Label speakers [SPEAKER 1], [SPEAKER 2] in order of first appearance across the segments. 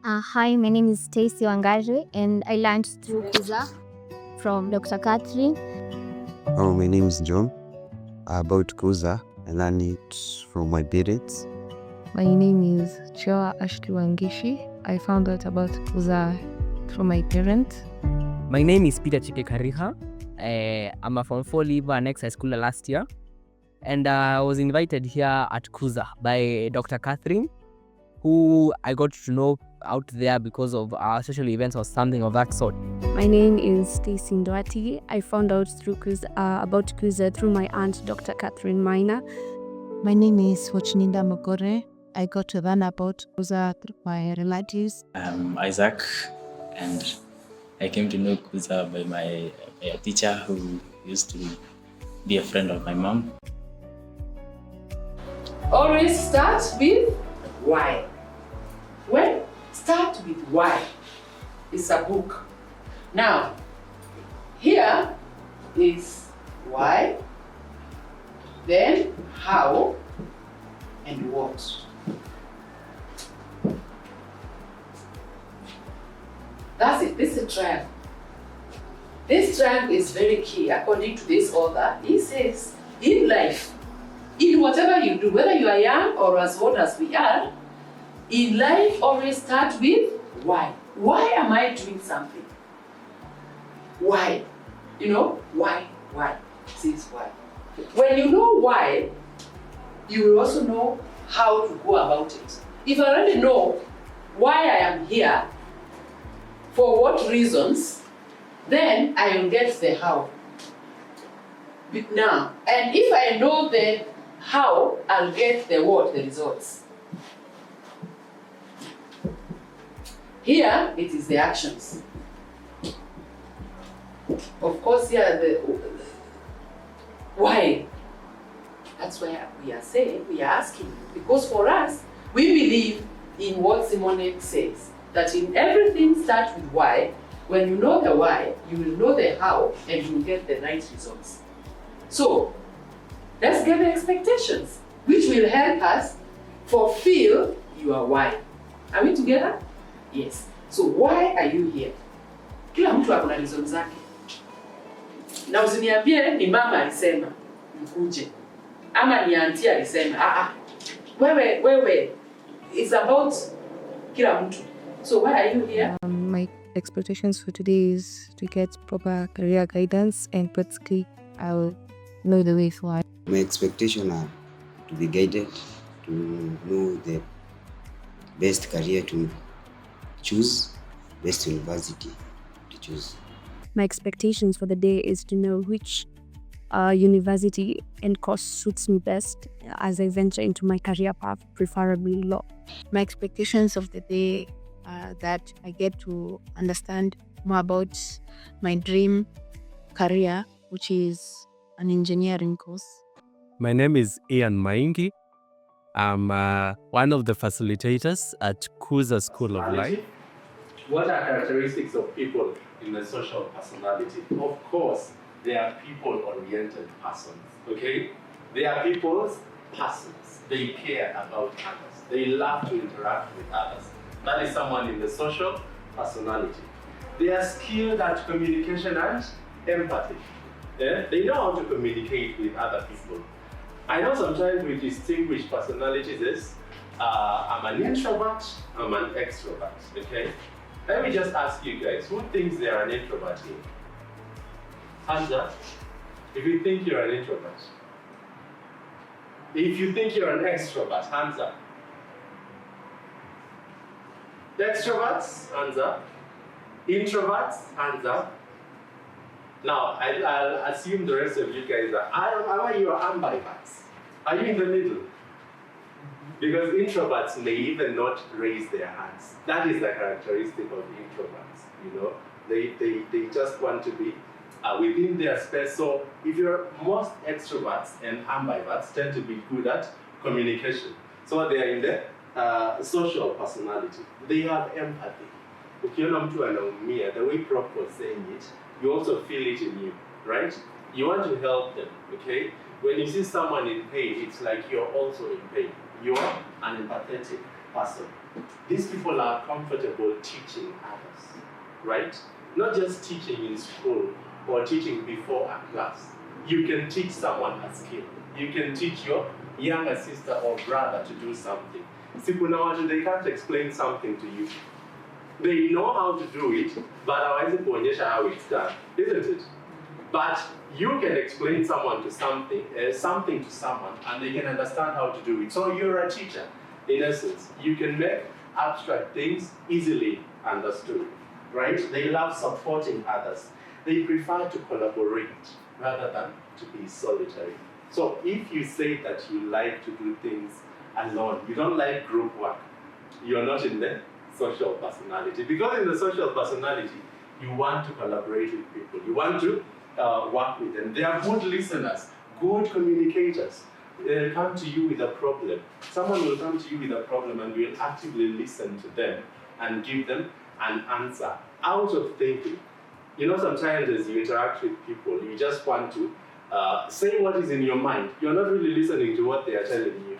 [SPEAKER 1] Hi, my name is Stacy Wangari, and I learned through Khuza from Dr. Catherine.
[SPEAKER 2] My name is John. About Khuza, I learned it from my parents.
[SPEAKER 3] My name is Chua Ashki Wangishi. I found out about Khuza from my parents.
[SPEAKER 4] My name is Peter Chikekariha. I'm a Form 4 leaver and ex-high schooler last year. And I was invited here at Khuza by Dr. Catherine, who I got to know out there because of our social events or something of that sort.
[SPEAKER 5] My name is Stacy Ndwati. I found out about Khuza through my aunt, Dr. Catherine Minor.
[SPEAKER 6] My name is Wachninda Mogore. I got to learn about Khuza through my relatives.
[SPEAKER 7] I'm Isaac, and I came to know Khuza by my teacher who used to be a friend of my mom.
[SPEAKER 8] Always start with why. When start with why. It's a book. Now, here is why, then how, and what. That's it. This is a triangle. This triangle is very key. According to this author, he says, in life, in whatever you do, whether you are young or as old as we are, in life always start with why. Why am I doing something? Why? You know, why? Says why. When you know why, you will also know how to go about it. If I already know why I am here, for what reasons, then I will get the how. Now, and if I know the how, I'll get the what, the results. Here, it is the actions. Of course, here, the why. That's why we are saying, we are asking. Because for us, we believe in what Simon says, that in everything start with why. When you know the why, you will know the how, and you will get the right results. So, let's get the expectations, which will help us fulfill your why. Are we together? Yes. So why are you here? Kila mtu ako na reason zake. Na usiniambie ni mama alisema mkuje. Ama ni auntie alisema. Wewe. It's about kila mtu. So why are you here?
[SPEAKER 3] My expectations for today is to get proper career guidance, and practically I'll know the way forward.
[SPEAKER 2] My expectations are to be guided, to know the best career to choose, best university to choose.
[SPEAKER 5] My expectations for the day is to know which university and course suits me best as I venture into my career path, preferably law.
[SPEAKER 6] My expectations of the day are that I get to understand more about my dream career, which is an engineering course.
[SPEAKER 9] My name is Ian Maingi. I'm one of the facilitators at Khuza School of Life.
[SPEAKER 10] What are characteristics of people in the social personality? Of course, they are people-oriented persons, okay? They are people's persons. They care about others. They love to interact with others. That is someone in the social personality. They are skilled at communication and empathy. Yeah? They know how to communicate with other people. I know sometimes we distinguish personalities as I'm an introvert, I'm an extrovert, okay? Let me just ask you guys, who thinks they are an introvert here? Hands up. If you think you're an introvert. If you think you're an extrovert, hands up. Extroverts, hands up. Introverts, hands up. Now, I'll assume the rest of you guys are you ambiverts? Are you in the middle? Because introverts may even not raise their hands. That is the characteristic of introverts, you know. They just want to be within their space. So if you're most extroverts and ambiverts tend to be good at communication. So they are in the social personality. They have empathy. Ukiona mtu anaumia, the way Prof was saying it, you also feel it in you, right? You want to help them, okay? When you see someone in pain, it's like you're also in pain. You're an empathetic person. these people are comfortable teaching others, right? Not just teaching in school or teaching before a class. You can teach someone a skill. You can teach your younger sister or brother to do something. They can't explain something to you. They know how to do it, but hawawezi kuonyesha how it's done, isn't it? But you can explain something to someone, and they can understand how to do it. So you're a teacher, in essence. You can make abstract things easily understood, right? They love supporting others. They prefer to collaborate rather than to be solitary. So if you say that you like to do things alone, you don't like group work, you're not in the social personality. Because in the social personality, you want to collaborate with people. You want to work with them. They are good listeners, good communicators. They'll come to you with a problem. Someone will come to you with a problem and you'll actively listen to them and give them an answer out of thinking. You know, sometimes as you interact with people, you just want to say what is in your mind. You're not really listening to what they are telling you.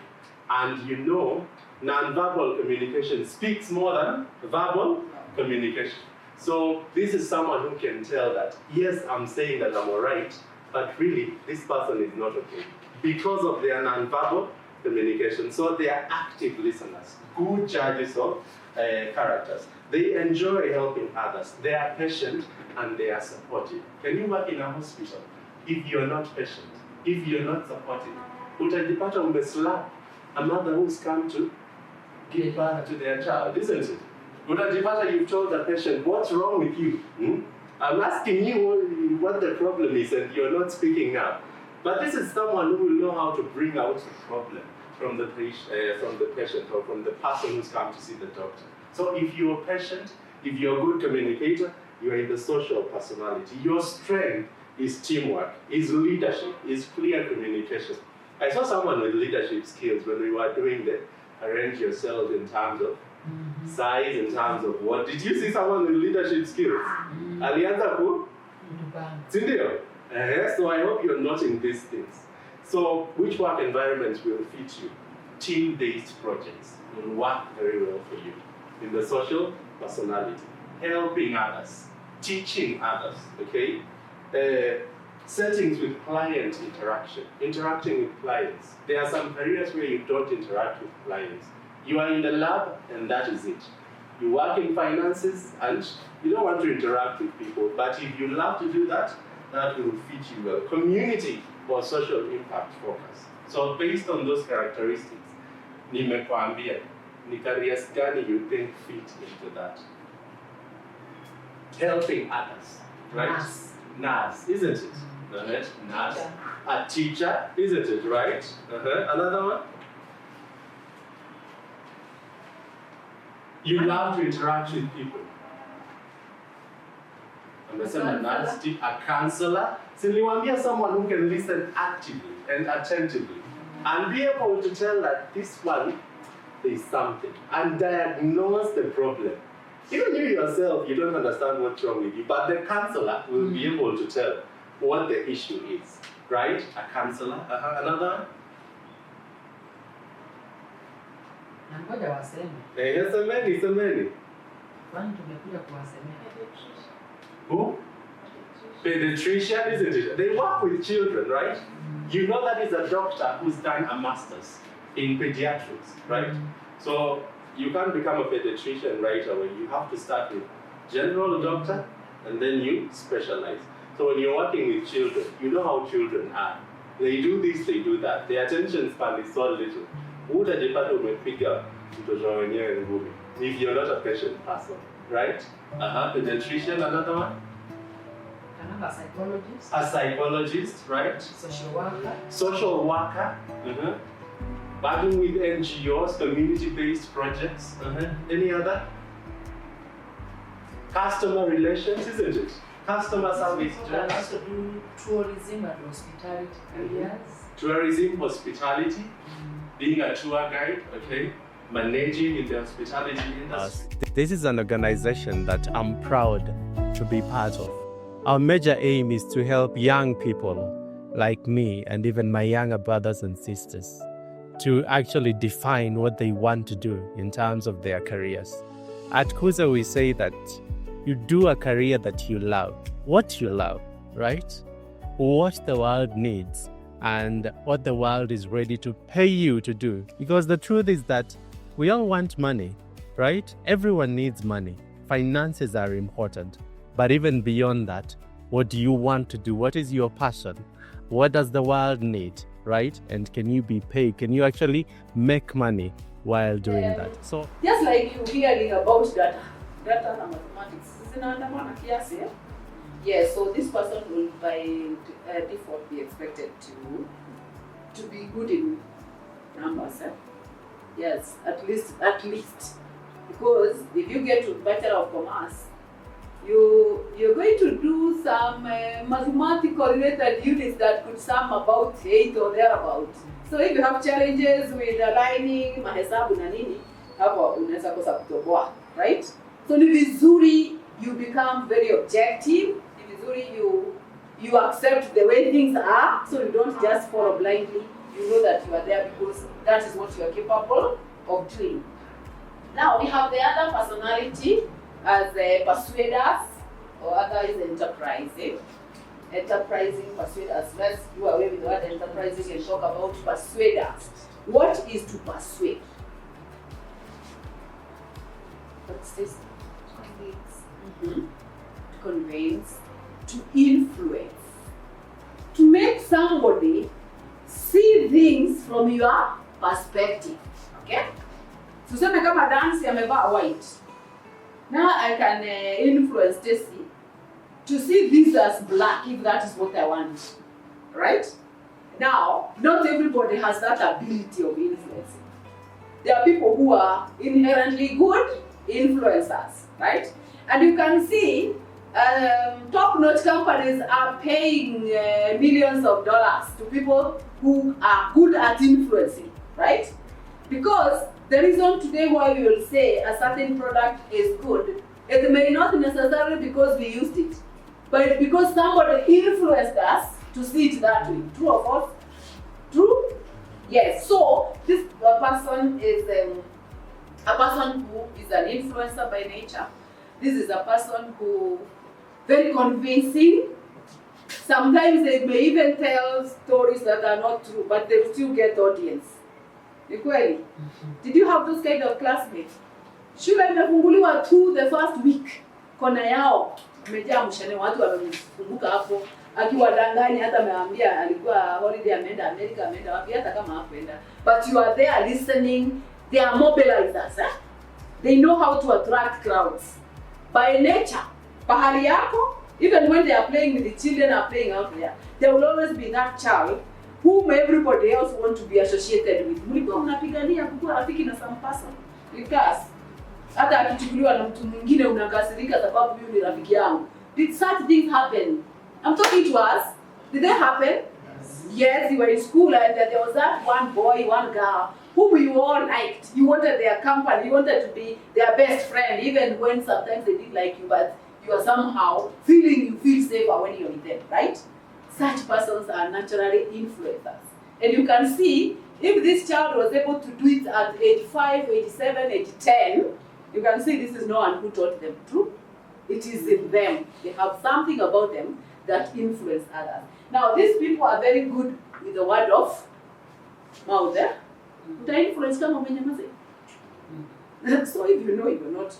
[SPEAKER 10] And you know, non-verbal communication speaks more than verbal communication. So this is someone who can tell that, yes, I'm saying that I'm all right, but really, this person is not okay because of their non-verbal communication. So they are active listeners, good judges of characters. They enjoy helping others. They are patient and they are supportive. Can you work in a hospital if you're not patient, if you're not supportive? Utajipata umeslap a mother who's come to give birth to their child, isn't it? Utajipata you've told the patient, what's wrong with you? I'm asking you what the problem is and you're not speaking up. But this is someone who will know how to bring out the problem from the patient or from the person who's come to see the doctor. So if you're patient, if you're a good communicator, you're in the social personality. Your strength is teamwork, is leadership, is clear communication. I saw someone with leadership skills when we were doing the arrange yourself in terms of size, in terms of what. Did you see someone with leadership skills? Alianza ku? Sindio? So I hope you're noting these things. So which work environments will fit you? Team-based projects will work very well for you. In the social personality, helping others, teaching others, okay? Settings with client interaction, interacting with clients. There are some careers where you don't interact with clients. You are in the lab and that is it. You work in finances and you don't want to interact with people, but if you love to do that, that will fit you well. Community or social impact focus. So based on those characteristics, nimekwambia, ni careers gani you think fit into that? Helping others, right? Nurse, isn't it? Nurse. A teacher, isn't it, right? Another one? You love to interact with people. A counselor. Siliwambia someone who can listen actively and attentively and be able to tell that this one is something and diagnose the problem. Even you yourself, you don't understand what's wrong with you, but the counselor will be able to tell what the issue is, right? A counselor. Another?
[SPEAKER 8] Nangoja waseme.
[SPEAKER 10] Semeni.
[SPEAKER 8] Kwani tumekuja kuwasemea.
[SPEAKER 10] Who? Pediatrician, isn't it? They work with children, right? You know that is a doctor who's done a master's in pediatrics, right? So you can't become a pediatrician right away. You have to start with general doctor and then you specialize. So when you're working with children, you know how children are. They do this, they do that. Their attention span is so little. Utajipata umepiga mtoto wenyewe ngumi if you're not a patient person, right? Pediatrician, another one?
[SPEAKER 8] Another psychologist.
[SPEAKER 10] A psychologist, right? Social worker. Working with NGOs, community-based projects. Any other? Customer relations, isn't it? Customer service.
[SPEAKER 8] Also do tourism and hospitality careers.
[SPEAKER 10] Tourism, hospitality, being a tour guide, okay? Managing in the hospitality industry.
[SPEAKER 9] This is an organization that I'm proud to be part of. Our major aim is to help young people like me and even my younger brothers and sisters to actually define what they want to do in terms of their careers. At Khuza, we say that you do a career that you love, what you love, right? What the world needs and what the world is ready to pay you to do. Because the truth is that we all want money, right? Everyone needs money. Finances are important. But even beyond that, what do you want to do? What is your passion? What does the world need, right? And can you be paid? Can you actually make money while doing that? So
[SPEAKER 8] just like you hearing about data and mathematics, yes, so this person will by default be expected to be good in numbers. Yes, at least. Because if you get to Bachelor of Commerce, you're going to do some mathematical related units that could sum about 8 or thereabout. So if you have challenges with aligning mahesabu na nini, hapo unaweza kosa kutoboa, right? So ni vizuri you become very objective. Ni vizuri you accept the way things are, so you don't just follow blindly. You know that you are there because that is what you are capable of doing. Now we have the other personality as persuaders or otherwise enterprising. Enterprising persuaders. Let's do away with the word enterprising and talk about persuaders. What is to persuade? What's this? To convince, to influence, to make somebody see things from your perspective. Okay? So tuseme kama dance amevaa white. Now I can influence Stacy to see this as black if that is what I want. Right? Now, not everybody has that ability of influencing. There are people who are inherently good influencers, right? And you can see top-notch companies are paying millions of dollars to people who are good at influencing, right? Because the reason today why we will say a certain product is good, it may not necessarily because we used it, but because somebody influenced us to see it that way. True or false? True? Yes. So this person is a person who is an influencer by nature. This is a person who very convincing. Sometimes they may even tell stories that are not true, but they still get audience. Equally. Did you have those kind of classmates? Shule imefunguliwa tu the first week. Kona yao umejaa mshane, watu wamefunguka hapo. Akiwadanganya hata ameambia alikuwa holiday ameenda America, ameenda wapi, hata kama hakwenda. But you are there listening. They are mobilizers. They know how to attract crowds. By nature, pahali yako, even when they are playing with the children are playing out there will always be that child whom everybody else want to be associated with. Mlikuwa mnapigania kukuwa rafiki na some person. Because hata akichukuliwa na mtu mwingine unakasirika sababu huyu ni rafiki yangu. Did such things happen? I'm talking to us. Did they happen? Yes, you were in school and there was that one boy, one girl whom you all liked. You wanted their company, you wanted to be their best friend, even when sometimes they didn't like you, but you are somehow you feel safer when you're with them, right? Such persons are naturally influencers. And you can see, if this child was able to do it at age 5, age 7, age 10, you can see this is no one who taught them true. It is in them. They have something about them that influence others. Now, these people are very good with the word of mouth. Influence kama umenyamaza. So if you know you're not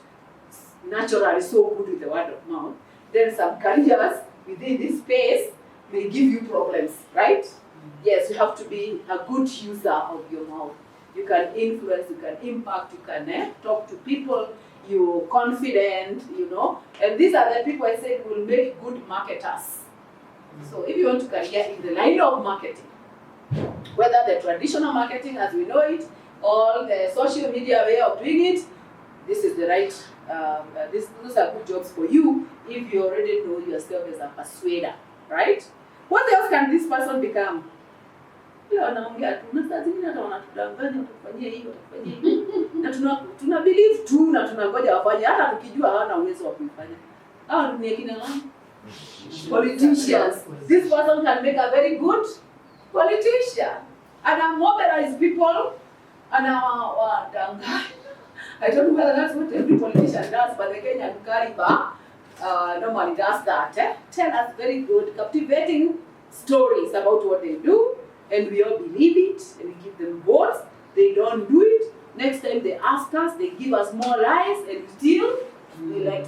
[SPEAKER 8] naturally so good with the word of mouth, then some careers within this space may give you problems, right? Yes, you have to be a good user of your mouth. You can influence, you can impact, you can talk to people, you're confident, you know. And these are the people I said will make good marketers. So if you want to career in the line of marketing, whether the traditional marketing as we know it, or the social media way of doing it, this is the right, those are good jobs for you if you already know yourself as a persuader, right? What else can this person become? Na tuna believe tu na tunangoja wafanye hata tukijua hawana uwezo wa kuifanya. Hao ni kina nani? Politicians. This person can make a very good politician. and I mobilize people, and I don't know whether that's what every politician does, but the Kenyan Kariba normally does that. Tell us very good, captivating stories about what they do, and we all believe it, and we give them votes. They don't do it. Next time they ask us, they give us more lies, and still we like